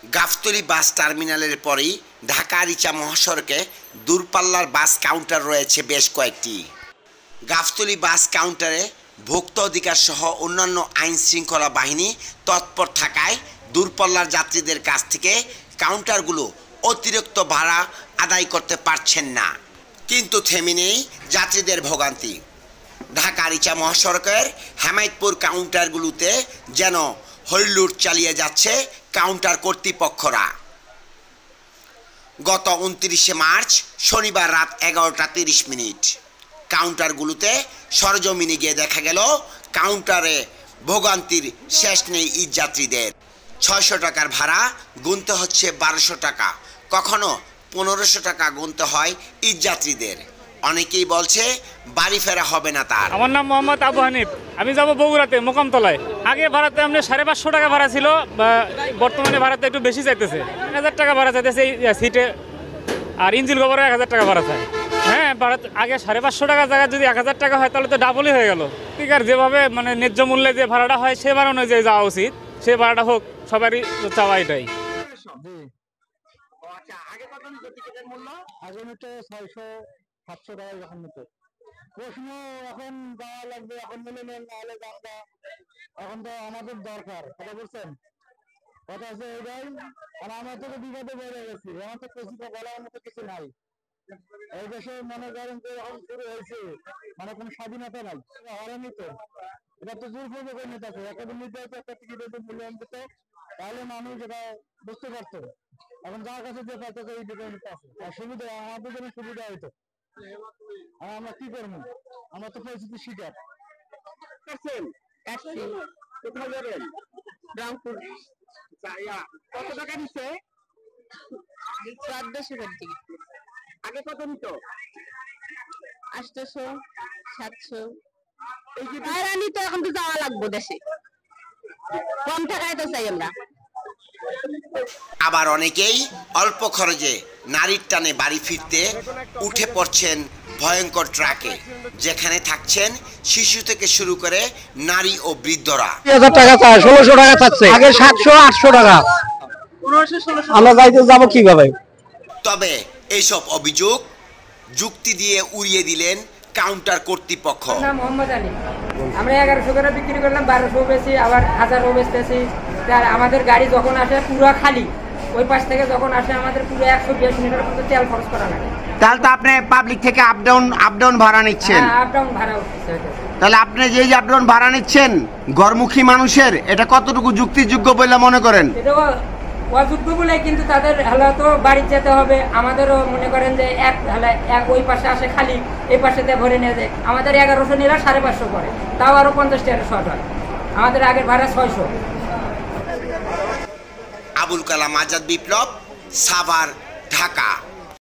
গাবতলী বাস টার্মিনালের পরেই ঢাকা আরিচা মহাসড়কে দূরপাল্লার বাস কাউন্টার রয়েছে বেশ কয়েকটি। গাবতলী বাস কাউন্টারে ভোক্তা অধিকার সহ অন্যান্য আইন শৃঙ্খলা বাহিনী তৎপর থাকায় দূরপাল্লার যাত্রীদের কাছ থেকে কাউন্টারগুলো অতিরিক্ত ভাড়া আদায় করতে পারছেন না, কিন্তু থেমে নেই যাত্রীদের ভোগান্তি। ঢাকা আরিচা মহাসড়কের হেমায়েতপুর কাউন্টারগুলোতে যেন হইলুট চালিয়ে যাচ্ছে কাউন্টার কর্তৃপক্ষরা। গত 29 মার্চ শনিবার রাত 11টা 30 মিনিট কাউন্টারগুলোতে সরজমিনে গিয়ে দেখা গেল কাউন্টারে ভোগান্তির শেষ নেই যাত্রীদের। 600 টাকার ভাড়া গুনতে হচ্ছে 1200 টাকা, কখনো 1500 টাকা গুনতে হয় যাত্রীদের। অনেকেই বলছে বাড়ি ফেরা হবে না তার। আমার নাম মোহাম্মদ আবু হানিফ, আমি যাব বগুড়াতে মোকামতলায়। আগে ভাড়াতে আপনি 550 টাকা ভাড়া ছিল, বর্তমানে ভাড়াতে একটু বেশি চাইতেছে, 1000 টাকা ভাড়া চাইতেছে এই সিটে, আর ইঞ্জিল গোবরে 1000 টাকা ভাড়া চাই। হ্যাঁ, ভাড়া আগে 550 টাকার জায়গায় যদি 1000 টাকা হয় তাহলে তো ডাবলই হয়ে গেল। ঠিক আর যেভাবে মানে ন্যায্য মূল্যে যে ভাড়াটা হয় সে ভাড়া অনুযায়ী যাওয়া উচিত, সে ভাড়াটা হোক, সবারই চাওয়া এটাই। প্রশ্ন এখন যাওয়া লাগবে, এখন মেনে নেন, নাহলে যাবো। এখন তো আমাদের দরকার, কথা বলছেন, কথা আছে এইটাই। আর আমরা তো বিপদে বেড়ে গেছি, আমার তো কিছু বলার মতো কিছু নাই। এই দেশে মনে করেন যে এখন শুরু হয়েছে, মানে কোনো স্বাধীনতা নাই, হয়রানি তো। এটা তো জোরপূর্বক নিতে আছে, একটা নির্ধারিত একটা টিকিটের মূল্যায়ন দিতে, তাহলে মানুষ এটা বুঝতে পারতো। এখন যার কাছে যে পাচ্ছে এই ডিপেন্ড আছে, সুবিধা আমাদের জন্য সুবিধা হইতো। আর আমরা কি করবো, আমরা তো পরিস্থিতি শিকার। কোথায় যাবেন? রামপুর। কত টাকা নিচ্ছে? 1400 টাকা টিকিট। আগে কত নিত? 800, 700। হয়রানি তো, এখন তো যাওয়া লাগবো দেশে, কম টাকায় তো চাই আমরা। আবার অনেকেই অল্প খরচে নারীর টানে বাড়ি ফিরতে উঠে পড়ছেন ভয়ঙ্কর ট্রাকে, যেখানে থাকছেন শিশু থেকে শুরু করে নারী ও বৃদ্ধরা। 1000 টাকা চায়, 1600 টাকা চাচ্ছে, আগে 700 800 টাকা। আমরা যাইতে যাবো কিভাবে? তবে এইসব অভিযোগ যুক্তি দিয়ে উড়িয়ে দিলেন কাউন্টার কর্তৃপক্ষ। মোহাম্মদ আলী, আমরা 1100 করে বিক্রি করলাম, 1200 বেশি, আবার 1000 বেচতেছি। আমাদের গাড়ি যখন আসে পুরো খালি, ওই পাশ থেকে যখন আসে আমাদের পুরো 120 মিটার পর্যন্ত তেল খরচ করা লাগে। তাহলে তো আপনি পাবলিক থেকে আপ ডাউন ভাড়া নিচ্ছেন? আপ ডাউন ভাড়া উঠছে। তাহলে আপনি যে আপ ডাউন ভাড়া নিচ্ছেন ঘরমুখী মানুষের, এটা কতটুকু যুক্তিযোগ্য বলে মনে করেন? এটা অযোগ্য বলে, কিন্তু তাদের হলে তো বাড়ি যেতে হবে। আমাদেরও মনে করেন যে এক ওই পাশে আসে খালি, এই পাশে ভরে নিয়ে যায়। আমাদের 1100 নিলে 550 করে, তাও আরো 50 টাকা শর্ট হয়। আমাদের আগের ভাড়া 600। আবুল কালাম আজাদ, বিপ্লব, সাভার, ঢাকা।